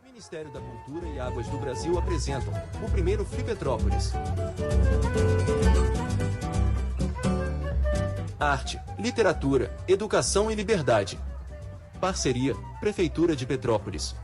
Ministério da Cultura e Águas do Brasil apresentam o primeiro Flipetrópolis. Arte, literatura, educação e liberdade. Parceria, Prefeitura de Petrópolis.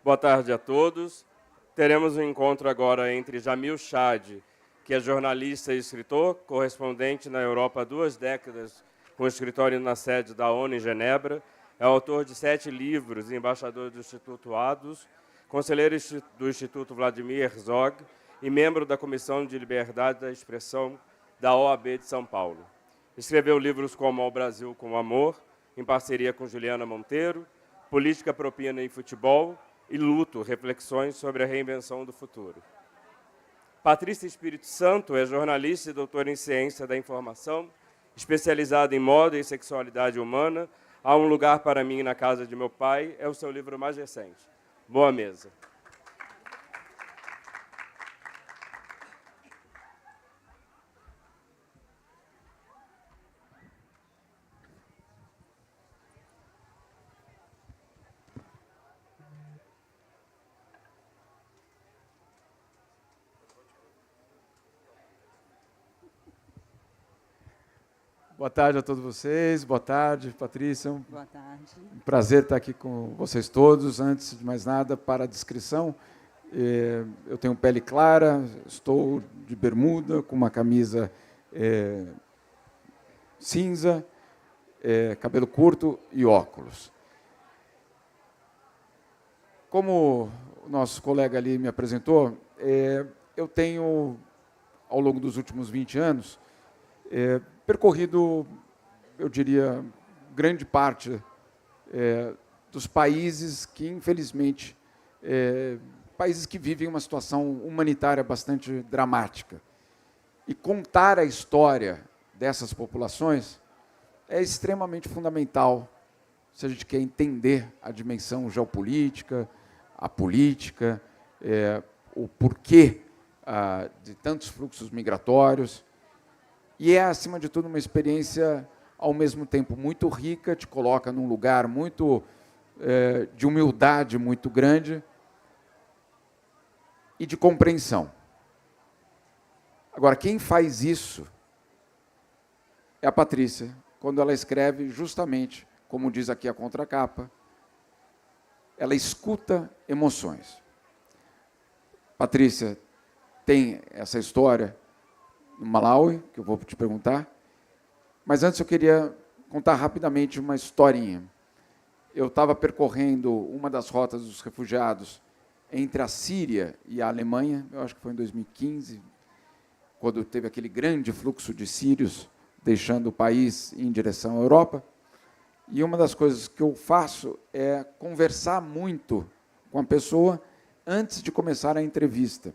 Boa tarde a todos. Teremos um encontro agora entre Jamil Chad, que é jornalista e escritor, correspondente na Europa há 2 décadas, com escritório na sede da ONU em Genebra, é autor de 7 livros e embaixador do Instituto ADUS, conselheiro do Instituto Vladimir Herzog e membro da Comissão de Liberdade da Expressão da OAB de São Paulo. Escreveu livros como Ao Brasil com Amor, em parceria com Juliana Monteiro, Política, Propina e Futebol e Luto, reflexões sobre a reinvenção do futuro. Patrícia Espírito Santo é jornalista e doutora em Ciência da Informação, especializada em moda e sexualidade humana. Há um lugar para mim na casa de meu pai, é o seu livro mais recente. Boa mesa. Boa tarde a todos vocês. Boa tarde, Patrícia. Boa tarde. Um prazer estar aqui com vocês todos. Antes de mais nada, para a descrição, eu tenho pele clara, estou de bermuda, com uma camisa cinza, cabelo curto e óculos. Como o nosso colega ali me apresentou, eu tenho, ao longo dos últimos 20 anos, percorrido, eu diria, grande parte dos países que, infelizmente, países que vivem uma situação humanitária bastante dramática. E contar a história dessas populações é extremamente fundamental se a gente quer entender a dimensão geopolítica, a política, o porquê de tantos fluxos migratórios. E é, acima de tudo, uma experiência, ao mesmo tempo, muito rica, te coloca num lugar muito de humildade muito grande e de compreensão. Agora, quem faz isso é a Patrícia, quando ela escreve justamente, como diz aqui a contracapa, ela escuta emoções. Patrícia tem essa história no Malawi, que eu vou te perguntar. Mas antes eu queria contar rapidamente uma historinha. Eu estava percorrendo uma das rotas dos refugiados entre a Síria e a Alemanha, eu acho que foi em 2015, quando teve aquele grande fluxo de sírios deixando o país em direção à Europa. E uma das coisas que eu faço é conversar muito com a pessoa antes de começar a entrevista,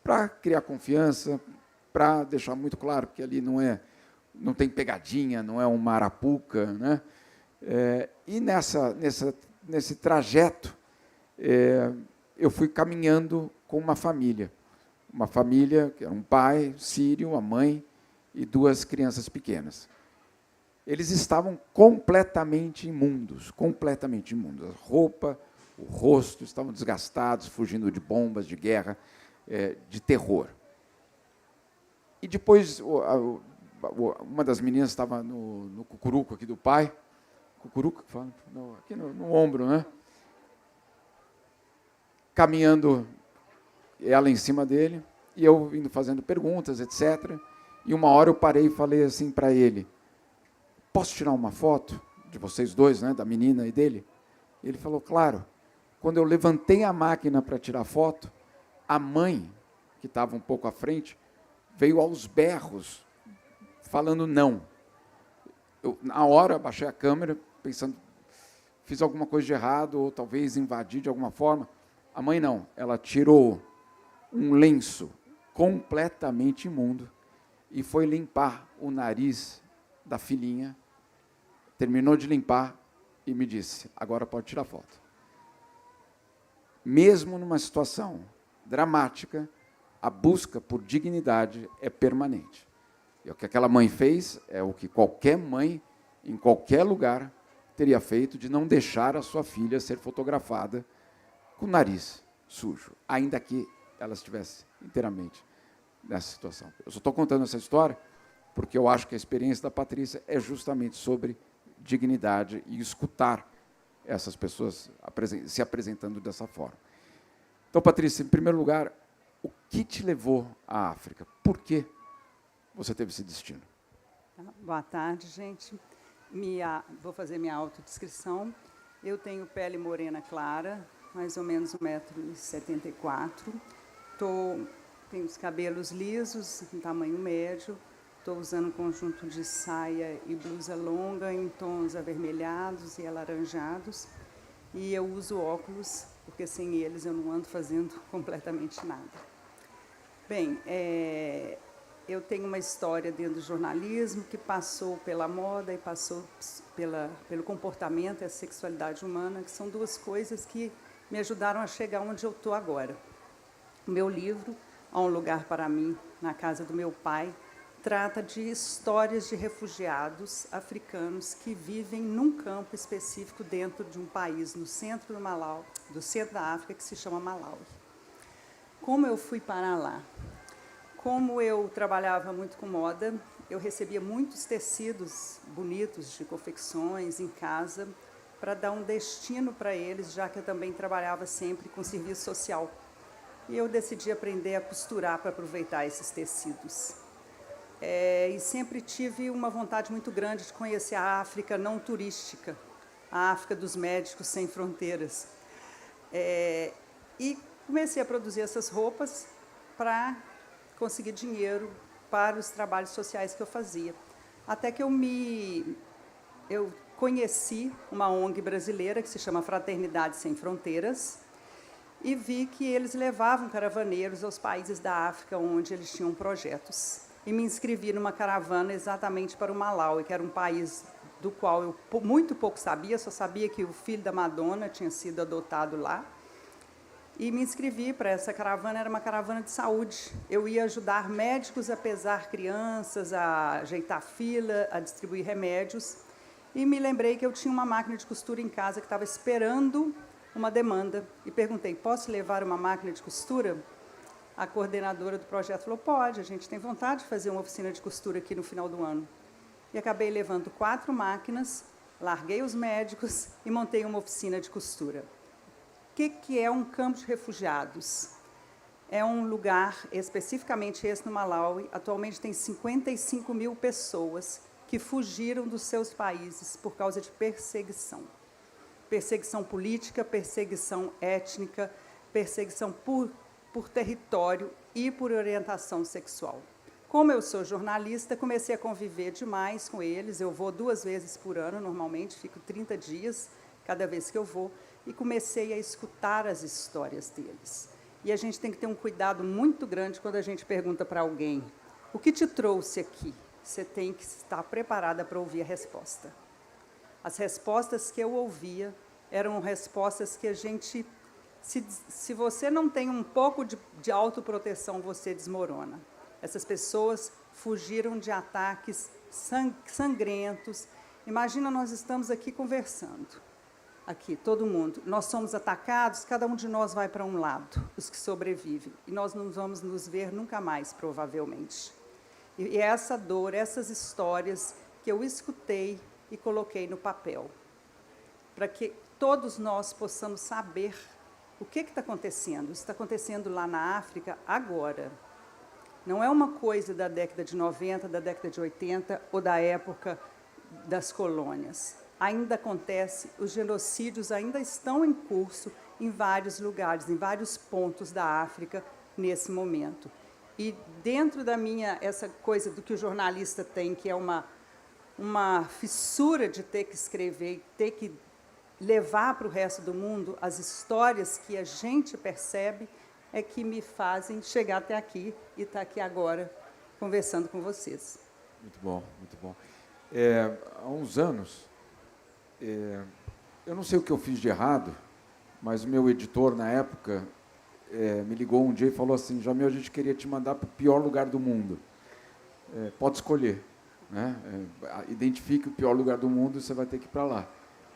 para criar confiança, para deixar muito claro que ali não tem pegadinha, não é uma arapuca, né? E nesse trajeto, eu fui caminhando com uma família que era um pai sírio, a mãe e 2 crianças pequenas. Eles estavam completamente imundos, a roupa, o rosto estavam desgastados, fugindo de bombas, de guerra, de terror. E depois, uma das meninas estava no cucuruco aqui do pai, cucuruco, aqui no ombro, né? Caminhando, ela em cima dele, e eu indo fazendo perguntas, etc. E uma hora eu parei e falei assim para ele: posso tirar uma foto de vocês dois, né, da menina e dele? Ele falou: claro. Quando eu levantei a máquina para tirar foto, a mãe, que estava um pouco à frente, veio aos berros, falando não. Eu, na hora, baixei a câmera, pensando, fiz alguma coisa de errado, ou talvez invadi de alguma forma. A mãe não, ela tirou um lenço completamente imundo e foi limpar o nariz da filhinha, terminou de limpar e me disse: agora pode tirar foto. Mesmo numa situação dramática, a busca por dignidade é permanente. E o que aquela mãe fez é o que qualquer mãe, em qualquer lugar, teria feito, de não deixar a sua filha ser fotografada com o nariz sujo, ainda que ela estivesse inteiramente nessa situação. Eu só estou contando essa história porque eu acho que a experiência da Patrícia é justamente sobre dignidade e escutar essas pessoas se apresentando dessa forma. Então, Patrícia, em primeiro lugar, o que te levou à África? Por que você teve esse destino? Boa tarde, gente. Vou fazer minha autodescrição. Eu tenho pele morena clara, mais ou menos 1,74 m. Tenho os cabelos lisos, em tamanho médio. Estou usando um conjunto de saia e blusa longa em tons avermelhados e alaranjados. E eu uso óculos, porque sem eles eu não ando fazendo completamente nada. Bem, eu tenho uma história dentro do jornalismo que passou pela moda e passou pelo comportamento e a sexualidade humana, que são duas coisas que me ajudaram a chegar onde eu estou agora. O meu livro, Há um Lugar para Mim, na Casa do Meu Pai, trata de histórias de refugiados africanos que vivem num campo específico dentro de um país no centro do centro da África, que se chama Malawi. Como eu fui parar lá? Como eu trabalhava muito com moda, eu recebia muitos tecidos bonitos de confecções em casa para dar um destino para eles, já que eu também trabalhava sempre com serviço social. E eu decidi aprender a costurar para aproveitar esses tecidos. E sempre tive uma vontade muito grande de conhecer a África não turística, a África dos médicos sem fronteiras. E comecei a produzir essas roupas para conseguir dinheiro para os trabalhos sociais que eu fazia. Até que eu conheci uma ONG brasileira que se chama Fraternidade Sem Fronteiras e vi que eles levavam caravaneiros aos países da África onde eles tinham projetos. E me inscrevi numa caravana exatamente para o Malawi, que era um país do qual eu muito pouco sabia, só sabia que o filho da Madonna tinha sido adotado lá. E me inscrevi para essa caravana, era uma caravana de saúde. Eu ia ajudar médicos a pesar crianças, a ajeitar fila, a distribuir remédios. E me lembrei que eu tinha uma máquina de costura em casa que estava esperando uma demanda. E perguntei, posso levar uma máquina de costura? A coordenadora do projeto falou, pode, a gente tem vontade de fazer uma oficina de costura aqui no final do ano. E acabei levando 4 máquinas, larguei os médicos e montei uma oficina de costura. O que é um campo de refugiados? É um lugar, especificamente esse no Malawi, atualmente tem 55 mil pessoas que fugiram dos seus países por causa de perseguição. Perseguição política, perseguição étnica, perseguição por território e por orientação sexual. Como eu sou jornalista, comecei a conviver demais com eles. Eu vou 2 vezes por ano, normalmente, fico 30 dias cada vez que eu vou, e comecei a escutar as histórias deles. E a gente tem que ter um cuidado muito grande quando a gente pergunta para alguém, o que te trouxe aqui? Você tem que estar preparada para ouvir a resposta. As respostas que eu ouvia eram respostas que a gente... Se você não tem um pouco de autoproteção, você desmorona. Essas pessoas fugiram de ataques sangrentos. Imagina, nós estamos aqui conversando. Aqui, todo mundo. Nós somos atacados, cada um de nós vai para um lado, os que sobrevivem. E nós não vamos nos ver nunca mais, provavelmente. E essa dor, essas histórias que eu escutei e coloquei no papel. Para que todos nós possamos saber o que está acontecendo? Isso está acontecendo lá na África agora. Não é uma coisa da década de 90, da década de 80 ou da época das colônias. Ainda acontece, os genocídios ainda estão em curso em vários lugares, em vários pontos da África nesse momento. E dentro da essa coisa do que o jornalista tem, que é uma fissura de ter que escrever, ter que levar para o resto do mundo as histórias que a gente percebe, é que me fazem chegar até aqui e estar aqui agora conversando com vocês. Muito bom, muito bom. Há uns anos, eu não sei o que eu fiz de errado, mas o meu editor, na época, me ligou um dia e falou assim, Jamil, a gente queria te mandar para o pior lugar do mundo. pode escolher, né? Identifique o pior lugar do mundo e você vai ter que ir para lá.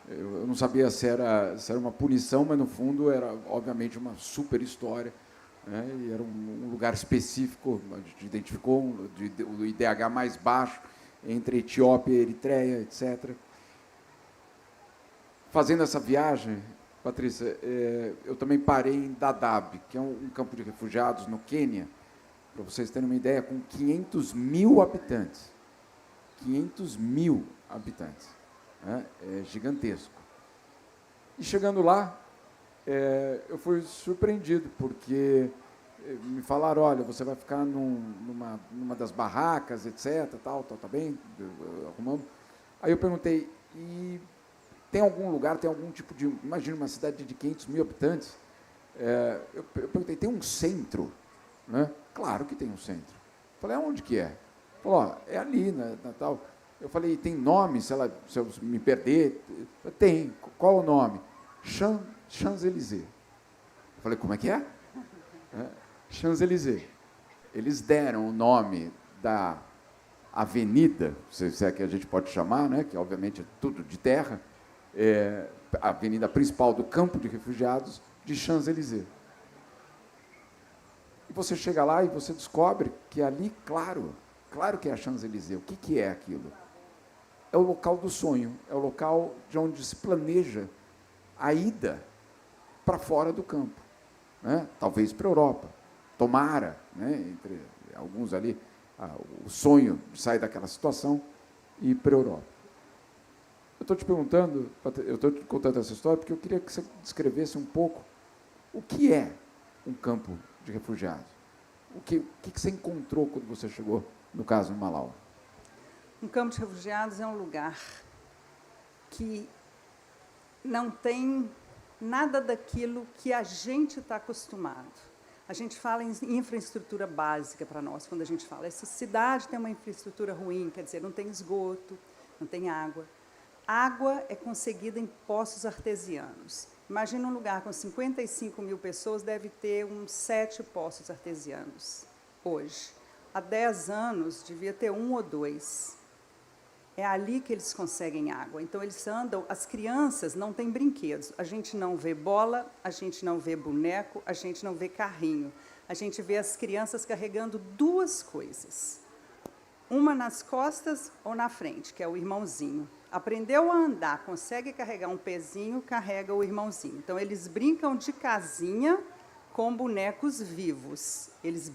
Eu não sabia se era uma punição, mas, no fundo, era, obviamente, uma super história, né? E era um lugar específico, a gente identificou o IDH mais baixo entre Etiópia e Eritreia, etc. Fazendo essa viagem, Patrícia, eu também parei em Dadaab, que é um campo de refugiados no Quênia, para vocês terem uma ideia, com 500 mil habitantes. 500 mil habitantes. Né? É gigantesco. E chegando lá, eu fui surpreendido, porque me falaram, olha, você vai ficar numa das barracas, etc., tá bem, arrumando. Aí eu perguntei, e tem algum lugar, tem algum tipo de... Imagina uma cidade de 500 mil habitantes. Eu perguntei, tem um centro? Né? Claro que tem um centro. Falei, aonde que é? Falou, é ali, tal. Eu falei, tem nome, se eu me perder? Tem. Qual o nome? Champs-Élysées. Eu falei, como é que é? Champs-Élysées. Eles deram o nome da avenida, se é que a gente pode chamar, né? Que obviamente é tudo de terra, a avenida principal do campo de refugiados, de Champs-Élysées. E você chega lá e você descobre que ali, claro que é a Champs-Élysées. O que é aquilo? É o local do sonho, é o local de onde se planeja a ida para fora do campo, né? Talvez para a Europa. Tomara, né? Entre alguns ali, o sonho de sair daquela situação e ir para a Europa. Eu estou te perguntando, eu estou te contando essa história porque eu queria que você descrevesse um pouco o que é um campo de refugiados. O que você encontrou quando você chegou, no caso, no Malau? Um campo de refugiados é um lugar que não tem nada daquilo que a gente está acostumado. A gente fala em infraestrutura básica para nós, quando a gente fala, essa cidade tem uma infraestrutura ruim, quer dizer, não tem esgoto, não tem água. Água é conseguida em poços artesianos. Imagina um lugar com 55 mil pessoas, deve ter uns 7 poços artesianos hoje. Há 10 anos, devia ter 1 ou 2. É ali que eles conseguem água. Então, eles andam, as crianças não têm brinquedos. A gente não vê bola, a gente não vê boneco, a gente não vê carrinho. A gente vê as crianças carregando 2 coisas. Uma nas costas ou na frente, que é o irmãozinho. Aprendeu a andar, consegue carregar um pezinho, carrega o irmãozinho. Então, eles brincam de casinha com bonecos vivos. Eles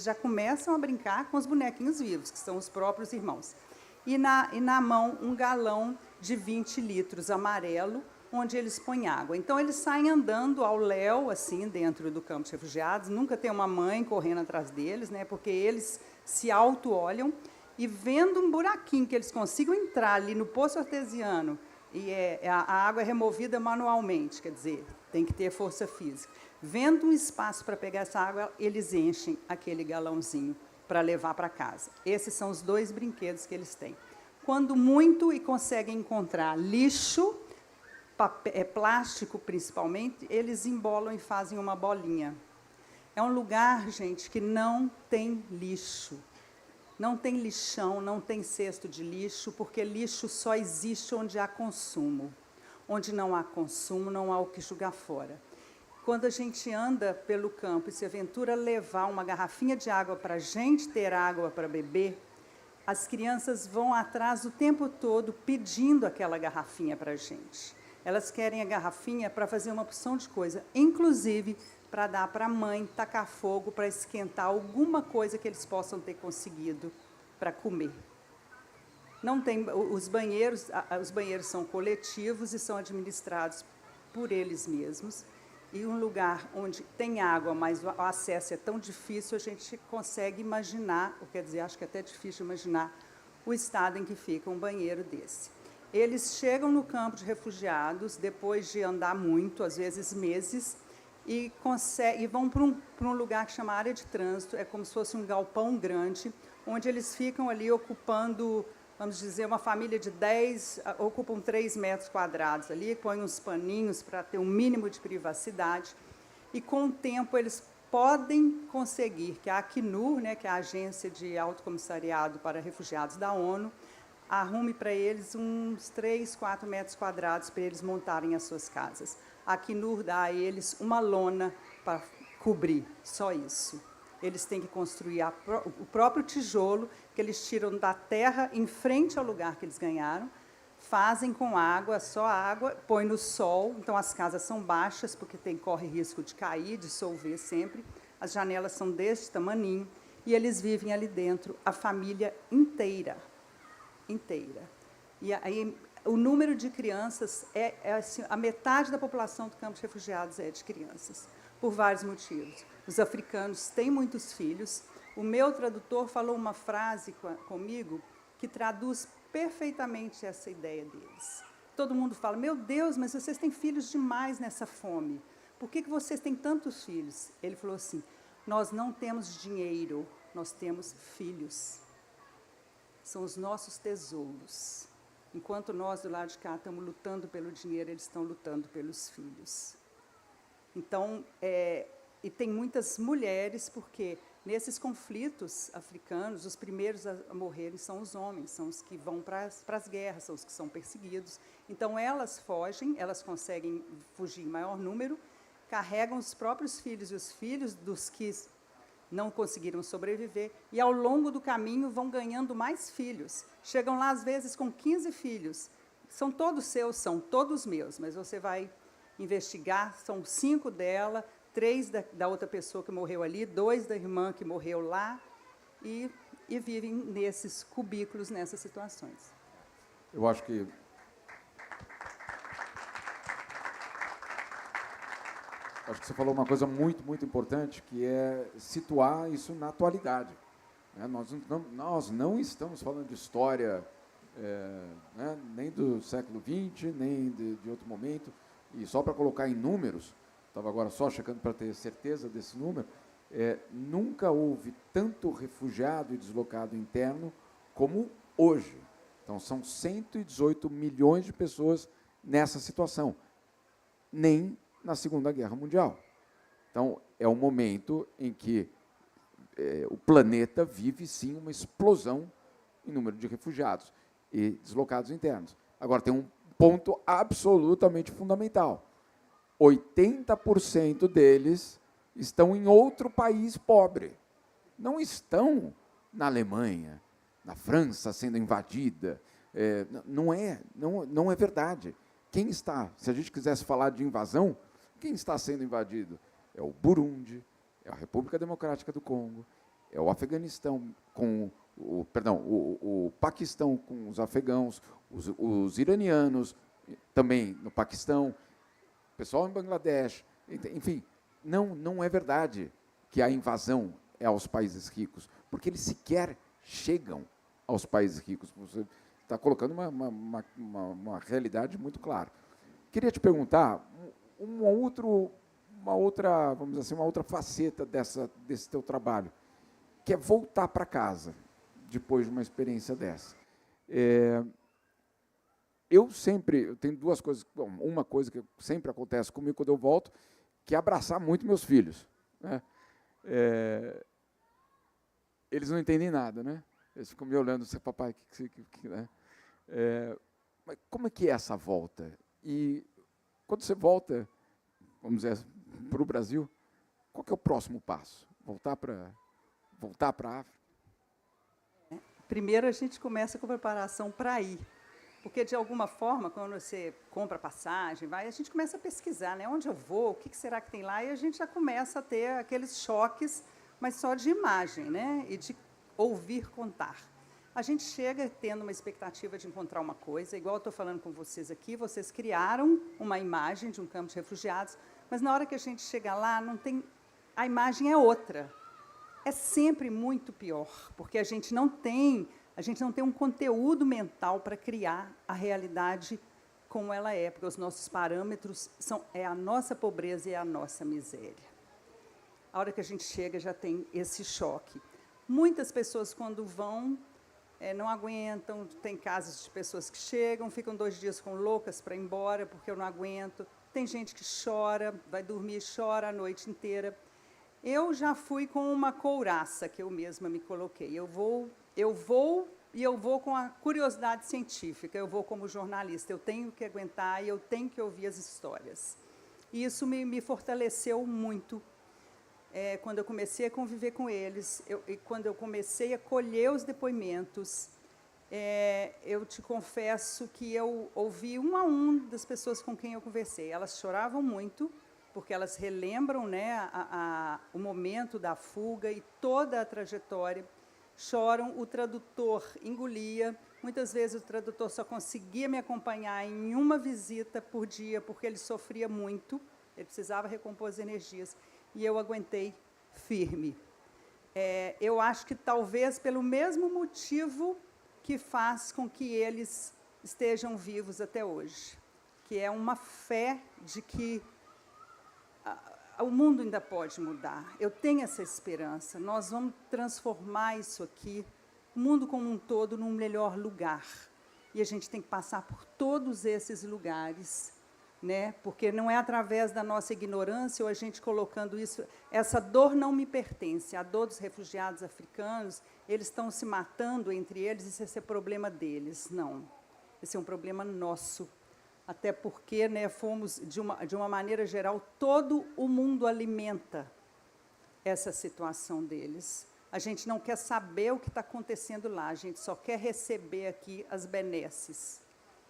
já começam a brincar com os bonequinhos vivos, que são os próprios irmãos. E na mão, um galão de 20 litros amarelo, onde eles põem água. Então, eles saem andando ao léu, assim, dentro do campo de refugiados. Nunca tem uma mãe correndo atrás deles, né, porque eles se auto-olham. E vendo um buraquinho que eles consigam entrar ali no poço artesiano, e a água é removida manualmente, quer dizer, tem que ter força física. Vendo um espaço para pegar essa água, eles enchem aquele galãozinho para levar para casa. Esses são os 2 brinquedos que eles têm. Quando muito e conseguem encontrar lixo, plástico principalmente, eles embolam e fazem uma bolinha. É um lugar, gente, que não tem lixo. Não tem lixão, não tem cesto de lixo, porque lixo só existe onde há consumo. Onde não há consumo, não há o que jogar fora. Quando a gente anda pelo campo e se aventura levar uma garrafinha de água para a gente ter água para beber, as crianças vão atrás o tempo todo pedindo aquela garrafinha para a gente. Elas querem a garrafinha para fazer uma porção de coisa, inclusive para dar para a mãe, tacar fogo, para esquentar alguma coisa que eles possam ter conseguido para comer. Não tem, os banheiros são coletivos e são administrados por eles mesmos. E um lugar onde tem água, mas o acesso é tão difícil, a gente consegue imaginar, ou quer dizer, acho que é até difícil imaginar, o estado em que fica um banheiro desse. Eles chegam no campo de refugiados, depois de andar muito, às vezes meses, e vão para um lugar que chama área de trânsito, é como se fosse um galpão grande, onde eles ficam ali ocupando, vamos dizer, uma família de 10, ocupam 3 metros quadrados ali, põem uns paninhos para ter um mínimo de privacidade, e com o tempo eles podem conseguir que a Acnur, né, que é a Agência de Autocomissariado para Refugiados da ONU, arrume para eles uns 3, 4 metros quadrados para eles montarem as suas casas. A Acnur dá a eles uma lona para cobrir, só isso. Eles têm que construir o próprio tijolo que eles tiram da terra em frente ao lugar que eles ganharam, fazem com água, só água, põe no sol, então as casas são baixas, porque corre risco de cair, dissolver sempre, as janelas são deste tamaninho, e eles vivem ali dentro, a família inteira. E aí, o número de crianças, assim, a metade da população do campo de refugiados é de crianças, por vários motivos. Os africanos têm muitos filhos. O meu tradutor falou uma frase comigo que traduz perfeitamente essa ideia deles. Todo mundo fala, meu Deus, mas vocês têm filhos demais nessa fome. Por que vocês têm tantos filhos? Ele falou assim, nós não temos dinheiro, nós temos filhos. São os nossos tesouros. Enquanto nós, do lado de cá, estamos lutando pelo dinheiro, eles estão lutando pelos filhos. Então, e tem muitas mulheres, porque nesses conflitos africanos, os primeiros a morrerem são os homens, são os que vão para as guerras, são os que são perseguidos. Então, elas fogem, elas conseguem fugir em maior número, carregam os próprios filhos e os filhos dos que não conseguiram sobreviver, e, ao longo do caminho, vão ganhando mais filhos. Chegam lá, às vezes, com 15 filhos. São todos seus, são todos meus, mas você vai investigar, são 5 dela, 3 da outra pessoa que morreu ali, 2 da irmã que morreu lá, e vivem nesses cubículos, nessas situações. Eu acho que você falou uma coisa muito, muito importante, que é situar isso na atualidade. Nós não estamos falando de história nem do século XX, nem de outro momento. E só para colocar em números, estava agora só checando para ter certeza desse número, nunca houve tanto refugiado e deslocado interno como hoje. Então, são 118 milhões de pessoas nessa situação. Nem na Segunda Guerra Mundial. Então, é um momento em que o planeta vive, sim, uma explosão em número de refugiados e deslocados internos. Agora, tem um ponto absolutamente fundamental. 80% deles estão em outro país pobre. Não estão na Alemanha, na França sendo invadida. Não é verdade. Quem está, se a gente quisesse falar de invasão, quem está sendo invadido? É o Burundi, é a República Democrática do Congo, é o Afeganistão com o Paquistão com os afegãos, os iranianos também no Paquistão, o pessoal em Bangladesh, enfim, não é verdade que a invasão é aos países ricos, porque eles sequer chegam aos países ricos. Você está colocando uma realidade muito clara. Queria te perguntar uma outra, vamos dizer assim, uma outra faceta desse teu trabalho, que é voltar para casa depois de uma experiência dessa. Eu tenho 2 coisas, uma coisa que sempre acontece comigo quando eu volto, que é abraçar muito meus filhos, né? Eles não entendem nada, né? Eles ficam me olhando, papai, né? Mas como é que é essa volta? E quando você volta, vamos dizer, para o Brasil, qual que é o próximo passo? Voltar para a África? Primeiro, a gente começa com a preparação para ir. Porque, de alguma forma, quando você compra passagem, a gente começa a pesquisar, né? Onde eu vou, o que será que tem lá, e a gente já começa a ter aqueles choques, mas só de imagem, né? E de ouvir contar. A gente chega tendo uma expectativa de encontrar uma coisa, igual eu estou falando com vocês aqui, vocês criaram uma imagem de um campo de refugiados, mas na hora que a gente chega lá, a imagem é outra. É sempre muito pior, porque a gente não tem um conteúdo mental para criar a realidade como ela é, porque os nossos parâmetros é a nossa pobreza e a nossa miséria. A hora que a gente chega, já tem esse choque. Muitas pessoas, quando vão, não aguentam, tem casos de pessoas que chegam, ficam 2 dias com loucas para ir embora, porque eu não aguento. Tem gente que chora, vai dormir e chora a noite inteira. Eu já fui com uma couraça que eu mesma me coloquei. Eu vou com a curiosidade científica, eu vou como jornalista, eu tenho que aguentar e eu tenho que ouvir as histórias. E isso me fortaleceu muito quando eu comecei a conviver com eles, e quando eu comecei a colher os depoimentos. Eu te confesso que eu ouvi um a um das pessoas com quem eu conversei. Elas choravam muito, porque elas relembram, né, o momento da fuga e toda a trajetória. Choram, o tradutor engolia. Muitas vezes o tradutor só conseguia me acompanhar em uma visita por dia, porque ele sofria muito, ele precisava recompor as energias, e eu aguentei firme. Eu acho que talvez pelo mesmo motivo que faz com que eles estejam vivos até hoje, que é uma fé de que o mundo ainda pode mudar. Eu tenho essa esperança. Nós vamos transformar isso aqui, o mundo como um todo, num melhor lugar. E a gente tem que passar por todos esses lugares, né? Porque não é através da nossa ignorância ou a gente colocando isso. Essa dor não me pertence. A dor dos refugiados africanos, eles estão se matando entre eles, isso é problema deles. Não. Esse é um problema nosso. Até porque, né, fomos, de uma maneira geral, todo o mundo alimenta essa situação deles. A gente não quer saber o que está acontecendo lá, a gente só quer receber aqui as benesses.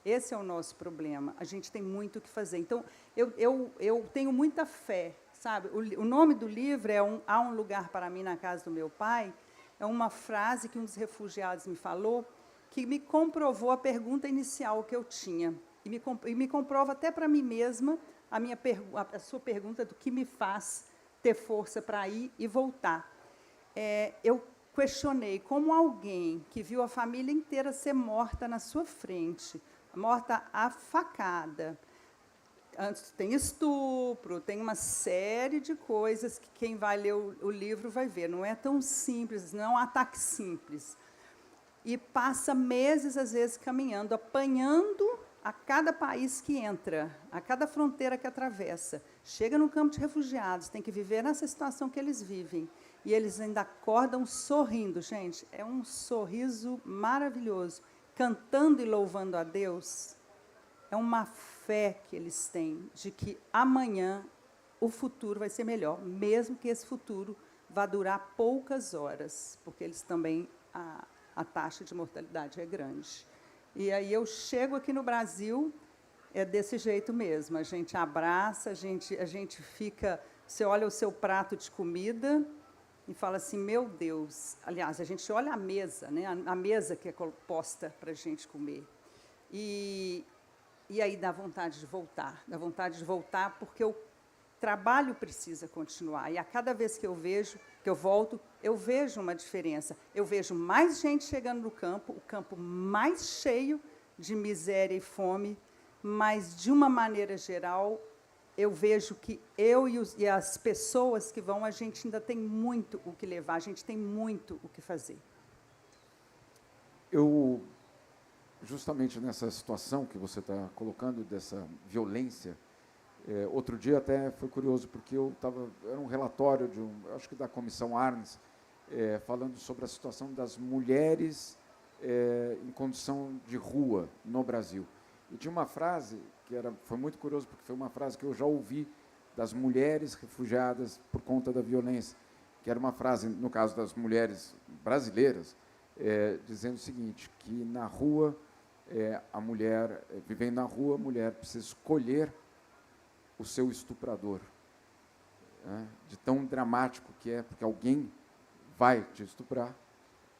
Esse é o nosso problema, a gente tem muito o que fazer. Então, eu tenho muita fé, sabe? O nome do livro é Há um Lugar para Mim na Casa do Meu Pai, é uma frase que um dos refugiados me falou, que me comprovou a pergunta inicial que eu tinha. E me comprova até para mim mesma a sua pergunta do que me faz ter força para ir e voltar. Eu questionei como alguém que viu a família inteira ser morta na sua frente, morta a facada, antes tem estupro, tem uma série de coisas que quem vai ler o livro vai ver. Não é tão simples, não é um ataque simples. E passa meses, às vezes, caminhando, apanhando a cada país que entra, a cada fronteira que atravessa. Chega no campo de refugiados, tem que viver nessa situação que eles vivem. E eles ainda acordam sorrindo, gente. É um sorriso maravilhoso. Cantando e louvando a Deus. É uma fé que eles têm de que amanhã o futuro vai ser melhor, mesmo que esse futuro vá durar poucas horas, porque eles também, a taxa de mortalidade é grande. E aí eu chego aqui no Brasil, é desse jeito mesmo, a gente abraça, a gente fica, você olha o seu prato de comida e fala assim, meu Deus, aliás, a gente olha a mesa, né, a mesa que é posta para a gente comer, e aí dá vontade de voltar porque o trabalho precisa continuar, e a cada vez que eu volto, eu vejo uma diferença. Eu vejo mais gente chegando no campo, o campo mais cheio de miséria e fome, mas, de uma maneira geral, eu vejo que eu e as pessoas que vão, a gente ainda tem muito o que levar, a gente tem muito o que fazer. Justamente nessa situação que você está colocando, dessa violência, outro dia até foi curioso, porque era um relatório acho que da Comissão Arns, falando sobre a situação das mulheres em condição de rua no Brasil. E tinha uma frase que foi muito curioso, porque foi uma frase que eu já ouvi das mulheres refugiadas por conta da violência, que era uma frase, no caso das mulheres brasileiras, dizendo o seguinte, que na rua, a mulher, vivendo na rua, a mulher precisa escolher o seu estuprador, né? De tão dramático que é, porque alguém vai te estuprar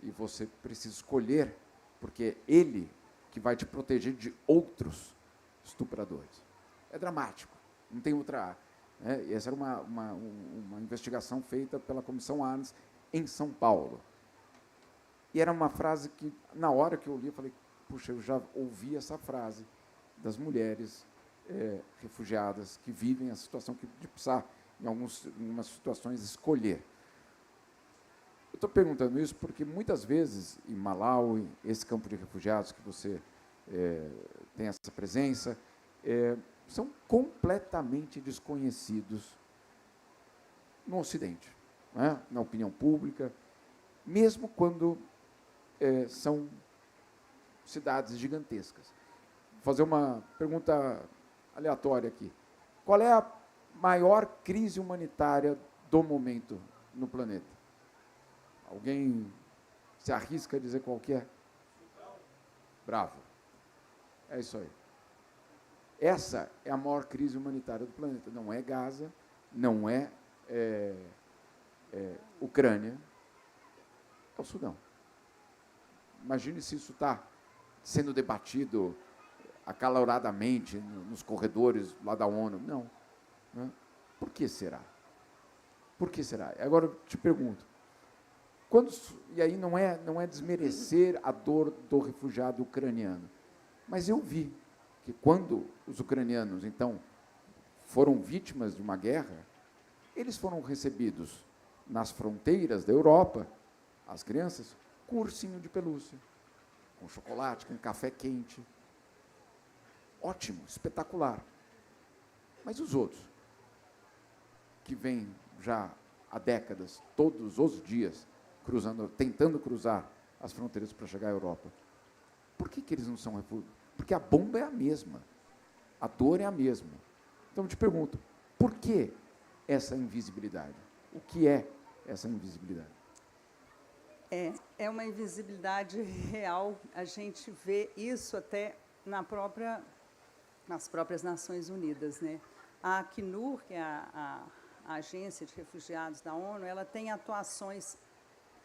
e você precisa escolher, porque é ele que vai te proteger de outros estupradores. É dramático, não tem outra. Essa era uma investigação feita pela Comissão Arns em São Paulo. E era uma frase que, na hora que eu li, eu falei, puxa, eu já ouvi essa frase das mulheres refugiadas que vivem a situação de precisar, em algumas situações, escolher. Eu estou perguntando isso porque, muitas vezes, em Malawi, esse campo de refugiados que você tem essa presença, são completamente desconhecidos no Ocidente. né, na opinião pública, mesmo quando são cidades gigantescas. Vou fazer uma pergunta aleatória aqui. Qual é a maior crise humanitária do momento no planeta? Alguém se arrisca a dizer qual que é? Bravo. É isso aí. Essa é a maior crise humanitária do planeta. Não é Gaza, não é, Ucrânia, é o Sudão. Imagine se isso está sendo debatido acaloradamente nos corredores lá da ONU. Não. Né? Por que será? Por que será? Agora eu te pergunto, e aí não é desmerecer a dor do refugiado ucraniano, mas eu vi que quando os ucranianos, então, foram vítimas de uma guerra, eles foram recebidos nas fronteiras da Europa, as crianças, com ursinho de pelúcia, com chocolate, com café quente. Ótimo, espetacular. Mas os outros, que vêm já há décadas, todos os dias, tentando cruzar as fronteiras para chegar à Europa, por que eles não são refugiados? Porque a bomba é a mesma, a dor é a mesma. Então, eu te pergunto, por que essa invisibilidade? O que é essa invisibilidade? É uma invisibilidade real. A gente vê isso até nas próprias Nações Unidas, né? A Acnur, que é a Agência de Refugiados da ONU, ela tem atuações,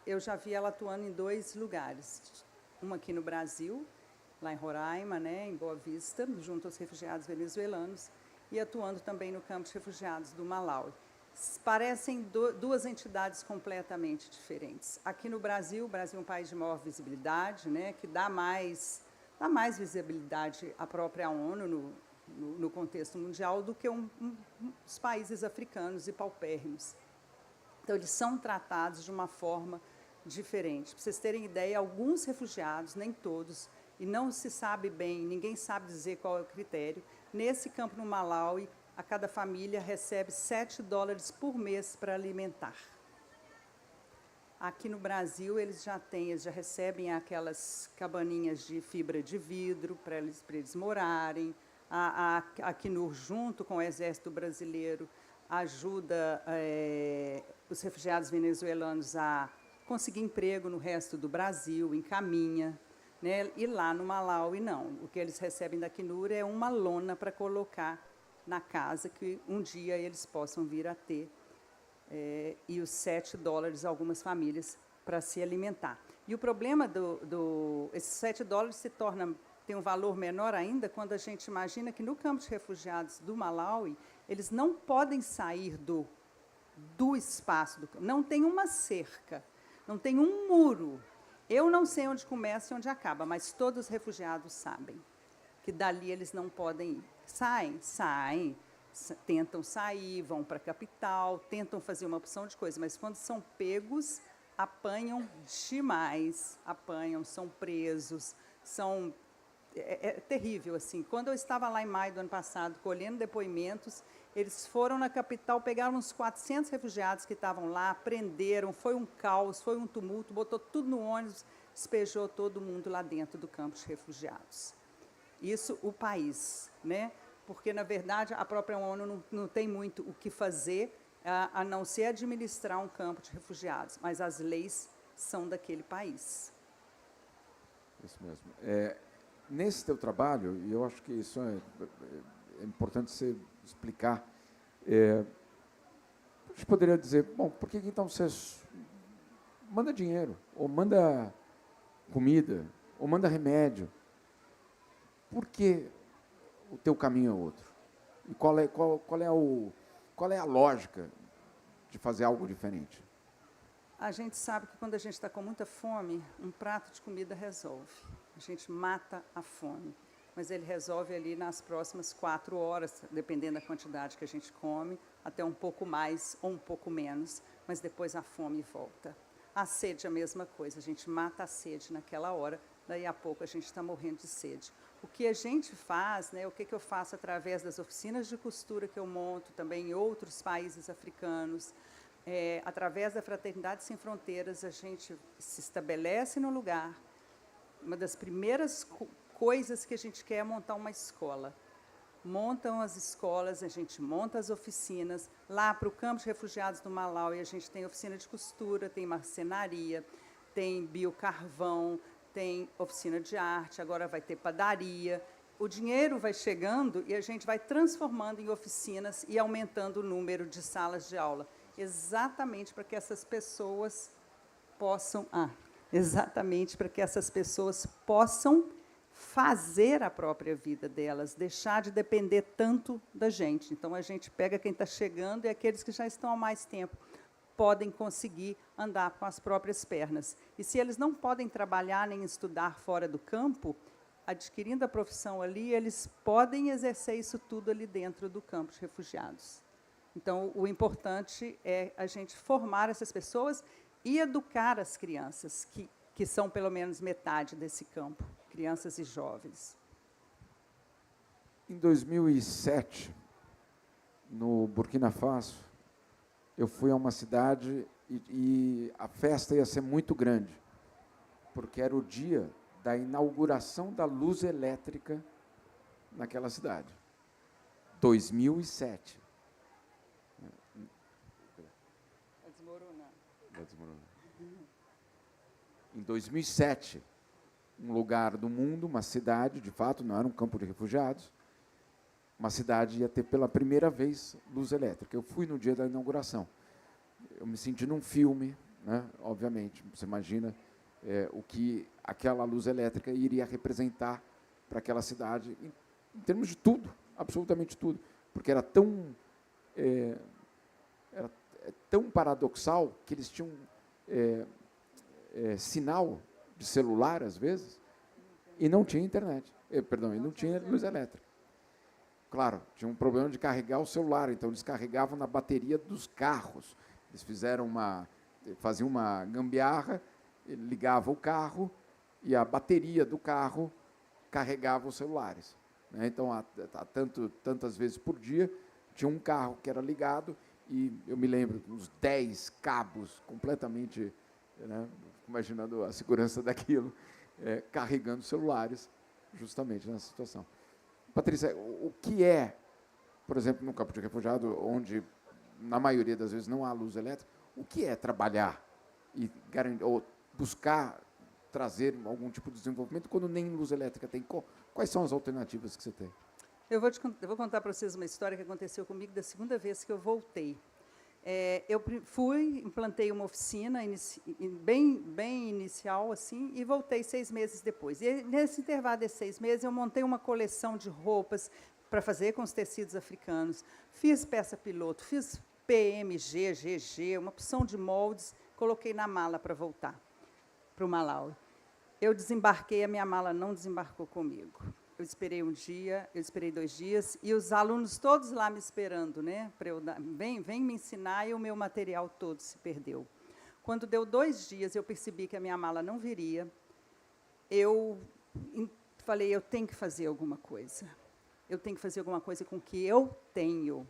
eu já vi ela atuando em 2 lugares. Uma aqui no Brasil, lá em Roraima, né, em Boa Vista, junto aos refugiados venezuelanos, e atuando também no campo de refugiados do Malaui. Parecem 2 entidades completamente diferentes. Aqui no Brasil, o Brasil é um país de maior visibilidade, né, que dá mais visibilidade à própria ONU no contexto mundial do que os países africanos e paupérrimos. Então, eles são tratados de uma forma diferente. Para vocês terem ideia, alguns refugiados, nem todos, e não se sabe bem, ninguém sabe dizer qual é o critério, nesse campo no Malaui, a cada família recebe $7 por mês para alimentar. Aqui no Brasil, eles já recebem aquelas cabaninhas de fibra de vidro para eles morarem. A Acnur, junto com o Exército Brasileiro, ajuda os refugiados venezuelanos a conseguir emprego no resto do Brasil, encaminha. Né? E lá no Malaui, não. O que eles recebem da Acnur é uma lona para colocar na casa, que um dia eles possam vir a ter. E os $7 algumas famílias para se alimentar. E o problema esses $7 tem um valor menor ainda quando a gente imagina que no campo de refugiados do Malaui, eles não podem sair do espaço, não tem uma cerca, não tem um muro. Eu não sei onde começa e onde acaba, mas todos os refugiados sabem que dali eles não podem ir. Saem, tentam sair, vão para a capital, tentam fazer uma opção de coisa, mas quando são pegos, apanham demais, são presos, é terrível, assim. Quando eu estava lá em maio do ano passado, colhendo depoimentos, eles foram na capital, pegaram uns 400 refugiados que estavam lá, prenderam, foi um caos, foi um tumulto, botou tudo no ônibus, despejou todo mundo lá dentro do campo de refugiados. Isso o país, né? Porque, na verdade, a própria ONU não tem muito o que fazer, a não ser administrar um campo de refugiados, mas as leis são daquele país. Isso mesmo. Nesse teu trabalho, e eu acho que isso é importante você explicar, a gente poderia dizer, bom, por que então você manda dinheiro, ou manda comida, ou manda remédio? Por que o teu caminho é outro? E qual é a lógica de fazer algo diferente? A gente sabe que quando a gente está com muita fome, um prato de comida resolve. A gente mata a fome, mas ele resolve ali nas próximas 4 horas, dependendo da quantidade que a gente come, até um pouco mais ou um pouco menos, mas depois a fome volta. A sede é a mesma coisa, a gente mata a sede naquela hora, daí a pouco a gente está morrendo de sede. O que a gente faz, né, o que eu faço através das oficinas de costura que eu monto também em outros países africanos, através da Fraternidade Sem Fronteiras, a gente se estabelece no lugar. Uma das primeiras coisas que a gente quer é montar uma escola. Montam as escolas, a gente monta as oficinas. Lá para o campo de refugiados do Malaui, a gente tem oficina de costura, tem marcenaria, tem biocarvão, tem oficina de arte, agora vai ter padaria. O dinheiro vai chegando e a gente vai transformando em oficinas e aumentando o número de salas de aula, exatamente para que essas pessoas possam fazer a própria vida delas, deixar de depender tanto da gente. Então, a gente pega quem está chegando e aqueles que já estão há mais tempo podem conseguir andar com as próprias pernas. E se eles não podem trabalhar nem estudar fora do campo, adquirindo a profissão ali, eles podem exercer isso tudo ali dentro do campo de refugiados. Então, o importante é a gente formar essas pessoas e educar as crianças, que são pelo menos metade desse campo, crianças e jovens. Em 2007, no Burkina Faso, eu fui a uma cidade e a festa ia ser muito grande, porque era o dia da inauguração da luz elétrica naquela cidade. 2007. Vai desmoronar. Vai desmoronar. Em 2007, um lugar do mundo, uma cidade, de fato, não era um campo de refugiados, uma cidade ia ter pela primeira vez luz elétrica. Eu fui no dia da inauguração. Eu me senti num filme, né? Obviamente. Você imagina o que aquela luz elétrica iria representar para aquela cidade, em termos de tudo, absolutamente tudo. Porque era tão paradoxal que eles tinham sinal de celular, às vezes, e não tinha internet. E não tinha luz elétrica. Claro, tinha um problema de carregar o celular, então eles carregavam na bateria dos carros. Eles faziam uma gambiarra, ligavam o carro e a bateria do carro carregava os celulares. Né? Então, tantas vezes por dia, tinha um carro que era ligado e eu me lembro uns 10 cabos completamente, né, imaginando a segurança daquilo, carregando celulares justamente nessa situação. Patrícia, o que é, por exemplo, no campo de refugiado, onde, na maioria das vezes, não há luz elétrica, o que é trabalhar e ou buscar trazer algum tipo de desenvolvimento quando nem luz elétrica tem? Quais são as alternativas que você tem? Eu vou contar para vocês uma história que aconteceu comigo da segunda vez que eu voltei. Eu implantei uma oficina bem inicial, assim, e voltei 6 meses depois. E, nesse intervalo de 6 meses, eu montei uma coleção de roupas para fazer com os tecidos africanos. Fiz peça piloto, fiz PMG, GG, uma opção de moldes, coloquei na mala para voltar para o Malaui. Eu desembarquei, a minha mala não desembarcou comigo. Eu esperei um dia, eu esperei 2 dias, e os alunos todos lá me esperando, né, para eu vem me ensinar, e o meu material todo se perdeu. Quando deu 2 dias, eu percebi que a minha mala não viria. Eu falei, eu tenho que fazer alguma coisa. Eu tenho que fazer alguma coisa com o que eu tenho.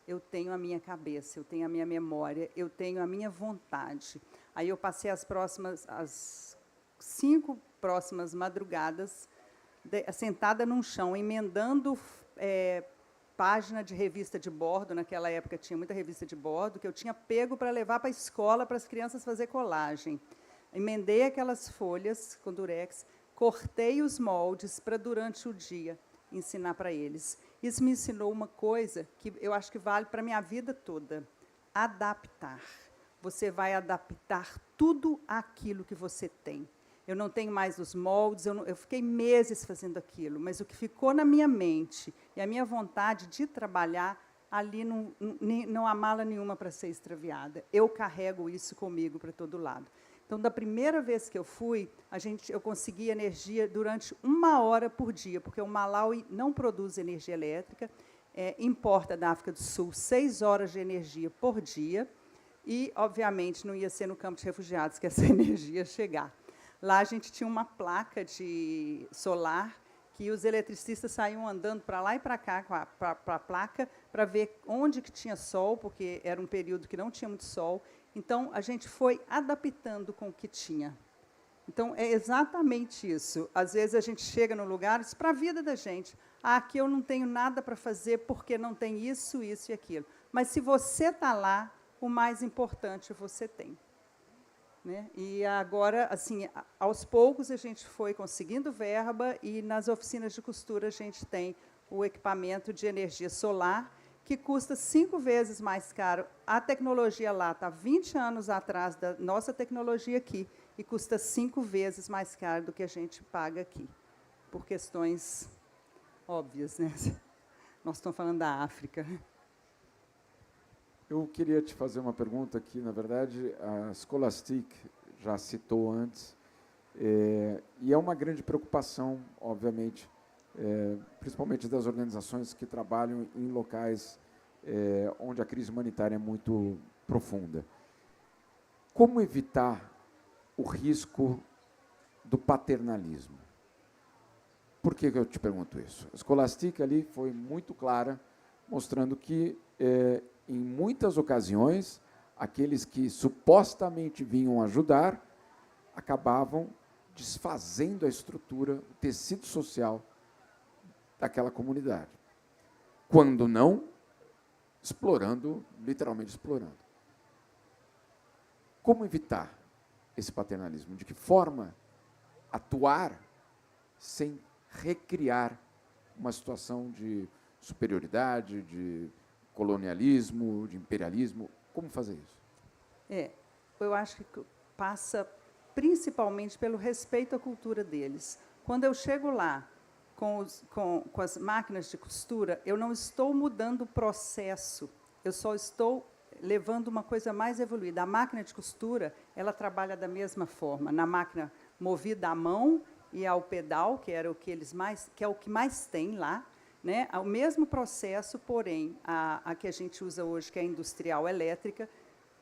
Eu tenho a minha cabeça, eu tenho a minha memória, eu tenho a minha vontade. Aí eu passei as 5 próximas madrugadas sentada num chão, emendando página de revista de bordo. Naquela época tinha muita revista de bordo, que eu tinha pego para levar para a escola, para as crianças fazer colagem. Emendei aquelas folhas com durex, cortei os moldes para, durante o dia, ensinar para eles. Isso me ensinou uma coisa que eu acho que vale para a minha vida toda: adaptar. Você vai adaptar tudo aquilo que você tem. Eu não tenho mais os moldes, eu fiquei meses fazendo aquilo, mas o que ficou na minha mente e a minha vontade de trabalhar, ali não há mala nenhuma para ser extraviada. Eu carrego isso comigo para todo lado. Então, da primeira vez que eu fui, eu consegui energia durante 1 hora por dia, porque o Malaui não produz energia elétrica, importa da África do Sul 6 horas de energia por dia, e, obviamente, não ia ser no campo de refugiados que essa energia ia chegar. Lá a gente tinha uma placa de solar que os eletricistas saíam andando para lá e para cá com a placa para ver onde que tinha sol, porque era um período que não tinha muito sol. Então, a gente foi adaptando com o que tinha. Então, é exatamente isso. Às vezes, a gente chega no lugar, isso para a vida da gente. Aqui eu não tenho nada para fazer porque não tem isso, isso e aquilo. Mas, se você está lá, o mais importante você tem. Né? E agora, assim, aos poucos, a gente foi conseguindo verba e, nas oficinas de costura, a gente tem o equipamento de energia solar, que custa 5 vezes mais caro. A tecnologia lá está 20 anos atrás da nossa tecnologia aqui, e custa 5 vezes mais caro do que a gente paga aqui, por questões óbvias. Né? Nós estamos falando da África. Eu queria te fazer uma pergunta que, na verdade, a Scholastic já citou antes, e é uma grande preocupação, obviamente, principalmente das organizações que trabalham em locais onde a crise humanitária é muito profunda. Como evitar o risco do paternalismo? Por que eu te pergunto isso? A Scholastic ali foi muito clara, mostrando que, em muitas ocasiões, aqueles que supostamente vinham ajudar acabavam desfazendo a estrutura, o tecido social daquela comunidade. Quando não, explorando, literalmente explorando. Como evitar esse paternalismo? De que forma atuar sem recriar uma situação de superioridade, de colonialismo, de imperialismo? Como fazer isso? Eu acho que passa principalmente pelo respeito à cultura deles. Quando eu chego lá com as máquinas de costura, eu não estou mudando o processo, eu só estou levando uma coisa mais evoluída. A máquina de costura, ela trabalha da mesma forma, na máquina movida à mão e ao pedal, que é o que mais tem lá, né? O mesmo processo, porém, a que a gente usa hoje, que é a industrial elétrica,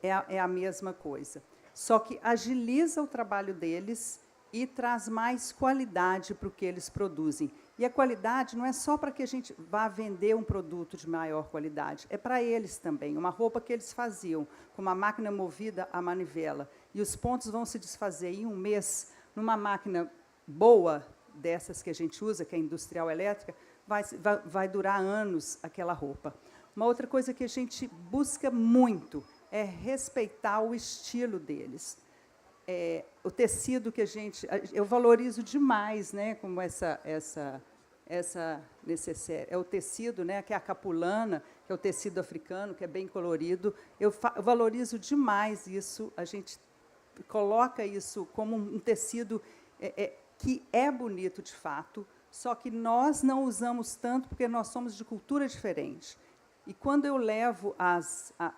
é a mesma coisa. Só que agiliza o trabalho deles e traz mais qualidade para o que eles produzem. E a qualidade não é só para que a gente vá vender um produto de maior qualidade, é para eles também. Uma roupa que eles faziam com uma máquina movida à manivela, e os pontos vão se desfazer em um mês, numa máquina boa, dessas que a gente usa, que é a industrial elétrica, vai durar anos aquela roupa. Uma outra coisa que a gente busca muito é respeitar o estilo deles. O tecido que eu valorizo demais, né, como essa necessaire. É o tecido, né, que é a capulana, que é o tecido africano, que é bem colorido. Eu valorizo demais isso. A gente coloca isso como um tecido que é bonito de fato, só que nós não usamos tanto porque nós somos de cultura diferente. E quando eu levo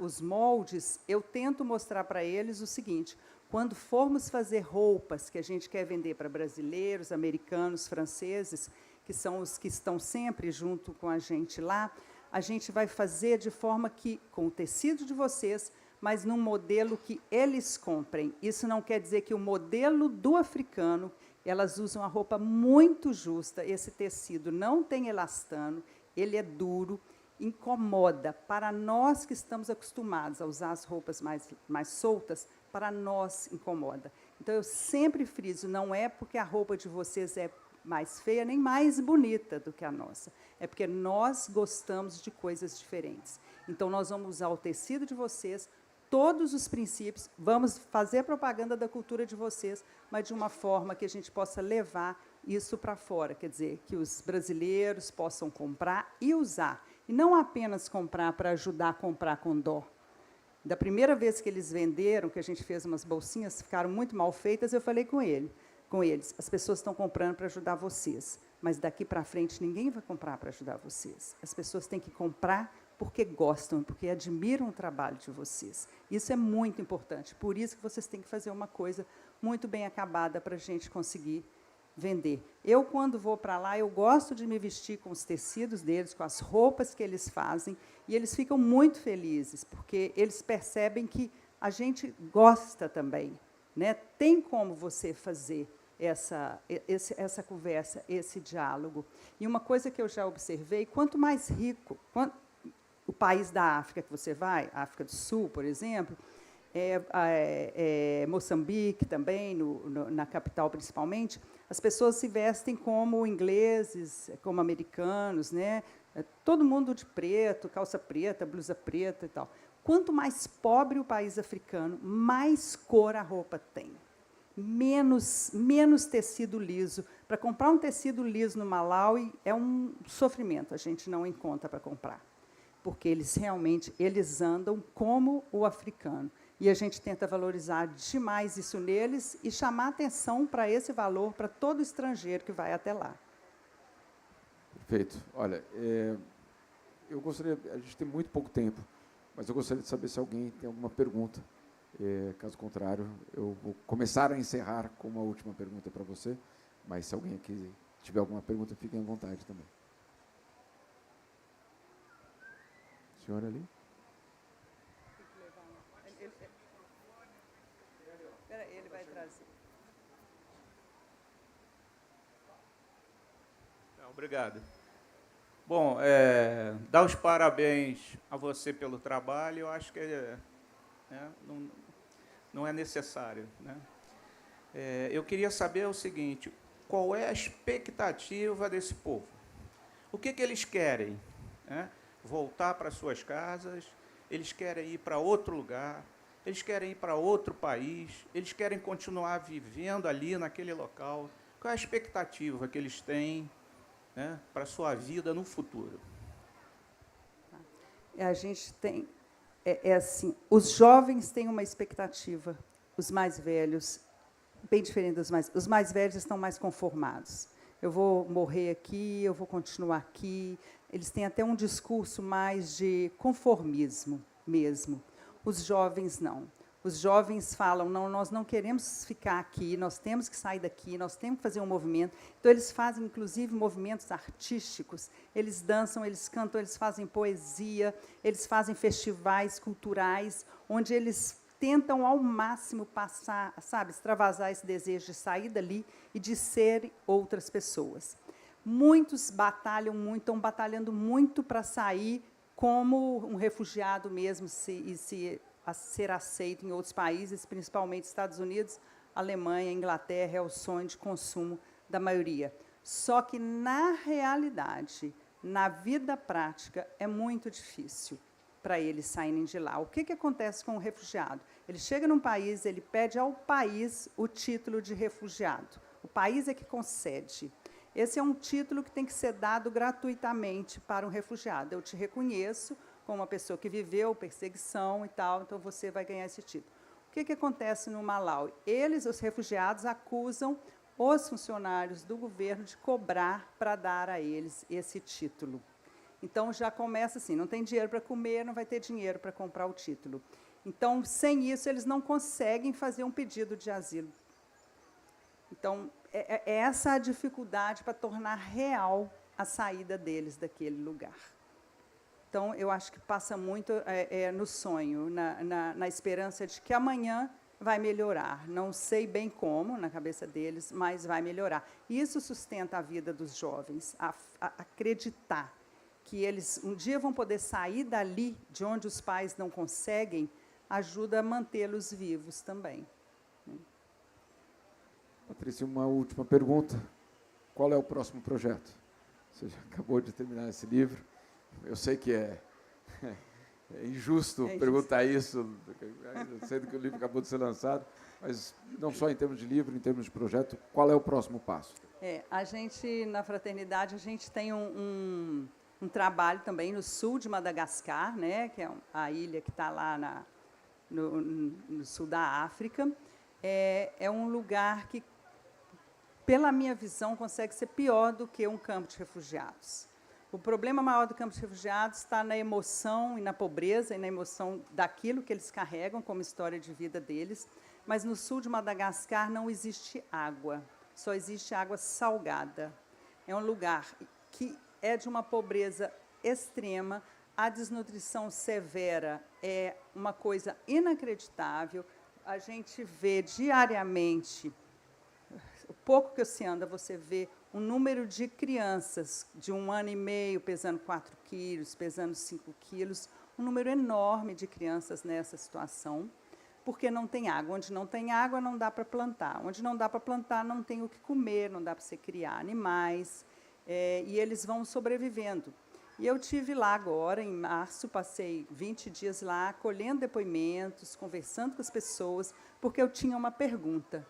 os moldes, eu tento mostrar para eles o seguinte: quando formos fazer roupas que a gente quer vender para brasileiros, americanos, franceses, que são os que estão sempre junto com a gente lá, a gente vai fazer de forma que, com o tecido de vocês, mas num modelo que eles comprem. Isso não quer dizer que o modelo do africano, elas usam a roupa muito justa, esse tecido não tem elastano, ele é duro, incomoda. Para nós que estamos acostumados a usar as roupas mais soltas, para nós incomoda. Então, eu sempre friso, não é porque a roupa de vocês é mais feia, nem mais bonita do que a nossa. É porque nós gostamos de coisas diferentes. Então, nós vamos usar o tecido de vocês, todos os princípios, vamos fazer propaganda da cultura de vocês, mas de uma forma que a gente possa levar isso para fora, quer dizer, que os brasileiros possam comprar e usar, e não apenas comprar para ajudar a comprar com dó. Da primeira vez que eles venderam, que a gente fez umas bolsinhas, ficaram muito mal feitas, eu falei com eles, as pessoas estão comprando para ajudar vocês, mas daqui para frente ninguém vai comprar para ajudar vocês. As pessoas têm que comprar porque gostam, porque admiram o trabalho de vocês. Isso é muito importante. Por isso que vocês têm que fazer uma coisa muito bem acabada para a gente conseguir vender. Eu, quando vou para lá, eu gosto de me vestir com os tecidos deles, com as roupas que eles fazem, e eles ficam muito felizes, porque eles percebem que a gente gosta também, né? Tem como você fazer essa conversa, esse diálogo. E uma coisa que eu já observei, quanto mais rico, o país da África que você vai, África do Sul, por exemplo, Moçambique também, na capital principalmente, as pessoas se vestem como ingleses, como americanos, né? Todo mundo de preto, calça preta, blusa preta e tal. Quanto mais pobre o país africano, mais cor a roupa tem. Menos tecido liso. Para comprar um tecido liso no Malawi é um sofrimento, a gente não encontra para comprar. Porque eles realmente andam como o africano. E a gente tenta valorizar demais isso neles e chamar atenção para esse valor para todo estrangeiro que vai até lá. Perfeito. Olha, eu gostaria, a gente tem muito pouco tempo, mas eu gostaria de saber se alguém tem alguma pergunta. Caso contrário, eu vou começar a encerrar com uma última pergunta para você, mas se alguém aqui tiver alguma pergunta, fiquem à vontade também. Senhora ali? Ele vai trazer. Obrigado. Bom, dar os parabéns a você pelo trabalho, eu acho que não é necessário, né? Eu queria saber o seguinte, qual é a expectativa desse povo? O que eles querem? Né? Voltar para suas casas? Eles querem ir para outro lugar? Eles querem ir para outro país? Eles querem continuar vivendo ali naquele local? Qual é a expectativa que eles têm, né, para a sua vida no futuro? A gente tem... assim, os jovens têm uma expectativa, os mais velhos, bem diferente dos mais... Os mais velhos estão mais conformados. Eu vou morrer aqui, eu vou continuar aqui. Eles têm até um discurso mais de conformismo mesmo. Os jovens, não. Os jovens falam, não, nós não queremos ficar aqui, nós temos que sair daqui, nós temos que fazer um movimento. Então, eles fazem, inclusive, movimentos artísticos. Eles dançam, eles cantam, eles fazem poesia, eles fazem festivais culturais, onde eles tentam, ao máximo, passar, sabe, extravasar esse desejo de sair dali e de ser outras pessoas. Muitos batalham muito, estão batalhando muito para sair como um refugiado mesmo, a ser aceito em outros países, principalmente Estados Unidos, Alemanha, Inglaterra, é o sonho de consumo da maioria. Só que, na realidade, na vida prática, é muito difícil para eles saírem de lá. O que acontece com o refugiado? Ele chega num país, ele pede ao país o título de refugiado. O país é que concede. Esse é um título que tem que ser dado gratuitamente para um refugiado. Eu te reconheço como uma pessoa que viveu perseguição e tal, então você vai ganhar esse título. O que acontece no Malawi? Eles, os refugiados, acusam os funcionários do governo de cobrar para dar a eles esse título. Então, já começa assim, não tem dinheiro para comer, não vai ter dinheiro para comprar o título. Então, sem isso, eles não conseguem fazer um pedido de asilo. Então, é essa a dificuldade para tornar real a saída deles daquele lugar. Então, eu acho que passa muito no sonho, na esperança de que amanhã vai melhorar. Não sei bem como, na cabeça deles, mas vai melhorar. Isso sustenta a vida dos jovens, acreditar que eles um dia vão poder sair dali, de onde os pais não conseguem, ajuda a mantê-los vivos também. Patrícia, uma última pergunta. Qual é o próximo projeto? Você já acabou de terminar esse livro. Eu sei que é injusto perguntar isso, sendo que o livro acabou de ser lançado, mas não só em termos de livro, em termos de projeto, qual é o próximo passo? A gente, na Fraternidade, a gente tem um trabalho também no sul de Madagascar, né, que é a ilha que está lá no sul da África. É um lugar que, pela minha visão, consegue ser pior do que um campo de refugiados. O problema maior do campo de refugiados está na emoção e na pobreza, e na emoção daquilo que eles carregam como história de vida deles, mas no sul de Madagascar não existe água, só existe água salgada. É um lugar que é de uma pobreza extrema, a desnutrição severa é uma coisa inacreditável. A gente vê diariamente pouco que você anda, você vê um número de crianças de 1 ano e meio pesando 4 quilos, pesando 5 quilos, um número enorme de crianças nessa situação, porque não tem água. Onde não tem água, não dá para plantar. Onde não dá para plantar, não tem o que comer, não dá para você criar animais, e eles vão sobrevivendo. E eu tive lá agora, em março, passei 20 dias lá, colhendo depoimentos, conversando com as pessoas, porque eu tinha uma pergunta.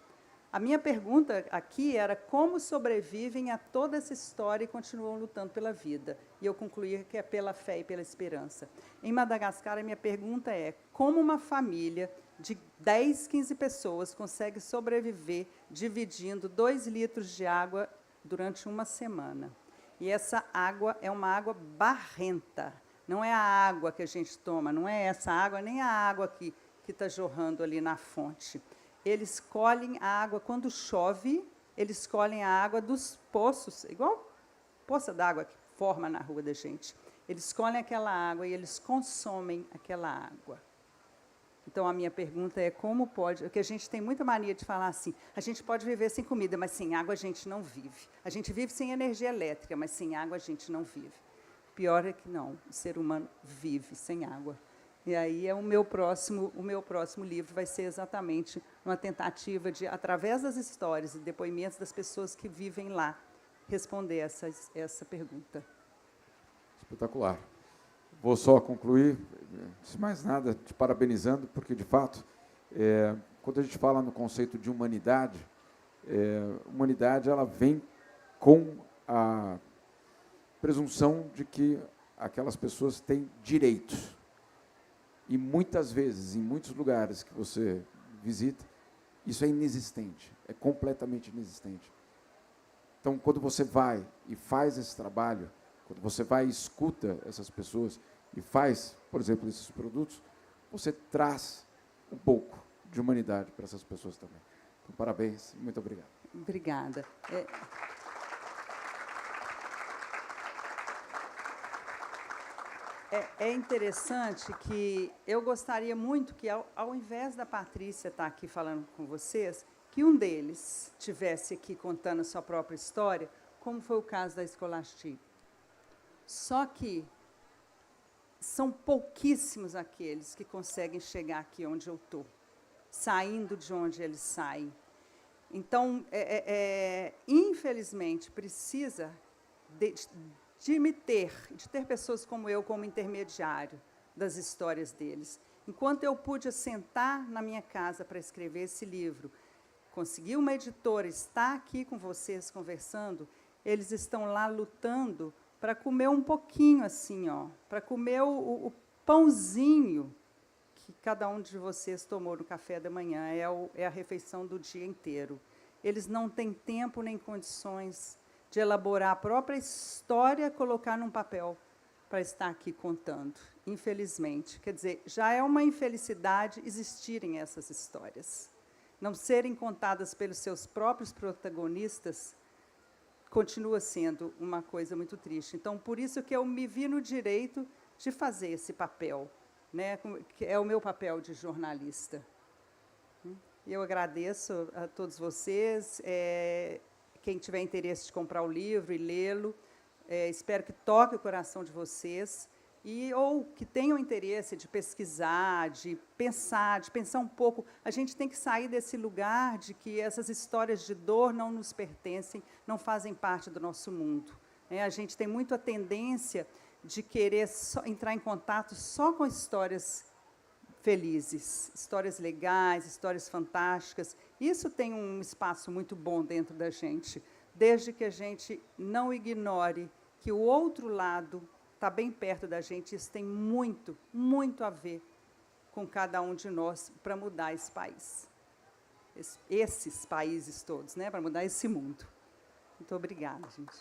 A minha pergunta aqui era como sobrevivem a toda essa história e continuam lutando pela vida. E eu concluí que é pela fé e pela esperança. Em Madagascar, a minha pergunta é como uma família de 10, 15 pessoas consegue sobreviver dividindo 2 litros de água durante uma semana. E essa água é uma água barrenta. Não é a água que a gente toma, não é essa água, nem a água que está jorrando ali na fonte. Eles colhem a água quando chove, eles colhem a água dos poços, igual poça d'água que forma na rua da gente. Eles colhem aquela água e eles consomem aquela água. Então, a minha pergunta é como pode... Porque a gente tem muita mania de falar assim, a gente pode viver sem comida, mas sem água a gente não vive. A gente vive sem energia elétrica, mas sem água a gente não vive. Pior é que não, o ser humano vive sem água. E aí o meu próximo livro vai ser exatamente uma tentativa de, através das histórias e depoimentos das pessoas que vivem lá, responder essa pergunta. Espetacular. Vou só concluir, sem mais nada, te parabenizando, porque, de fato, quando a gente fala no conceito de humanidade, humanidade ela vem com a presunção de que aquelas pessoas têm direitos. E, muitas vezes, em muitos lugares que você visita, isso é inexistente, é completamente inexistente. Então, quando você vai e faz esse trabalho, quando você vai e escuta essas pessoas e faz, por exemplo, esses produtos, você traz um pouco de humanidade para essas pessoas também. Então, parabéns, muito obrigado. Obrigada. É interessante que eu gostaria muito que, ao invés da Patrícia estar aqui falando com vocês, que um deles tivesse aqui contando a sua própria história, como foi o caso da Escolastique. Só que são pouquíssimos aqueles que conseguem chegar aqui onde eu estou, saindo de onde eles saem. Então, infelizmente, precisa de ter pessoas como eu como intermediário das histórias deles. Enquanto eu pude sentar na minha casa para escrever esse livro, conseguir uma editora, estar aqui com vocês conversando, eles estão lá lutando para comer um pouquinho assim, para comer o pãozinho que cada um de vocês tomou no café da manhã, é a refeição do dia inteiro. Eles não têm tempo nem condições de elaborar a própria história, colocar num papel para estar aqui contando, infelizmente. Quer dizer, já é uma infelicidade existirem essas histórias. Não serem contadas pelos seus próprios protagonistas continua sendo uma coisa muito triste. Então, por isso que eu me vi no direito de fazer esse papel, né, que é o meu papel de jornalista. Eu agradeço a todos vocês. Quem tiver interesse de comprar o livro e lê-lo, espero que toque o coração de vocês, ou que tenham interesse de pesquisar, de pensar um pouco. A gente tem que sair desse lugar de que essas histórias de dor não nos pertencem, não fazem parte do nosso mundo. A gente tem muito a tendência de querer entrar em contato só com histórias felizes, histórias legais, histórias fantásticas. Isso tem um espaço muito bom dentro da gente, desde que a gente não ignore que o outro lado está bem perto da gente. Isso tem muito, muito a ver com cada um de nós para mudar esse país. Esses países todos, né, para mudar esse mundo. Muito obrigada, gente.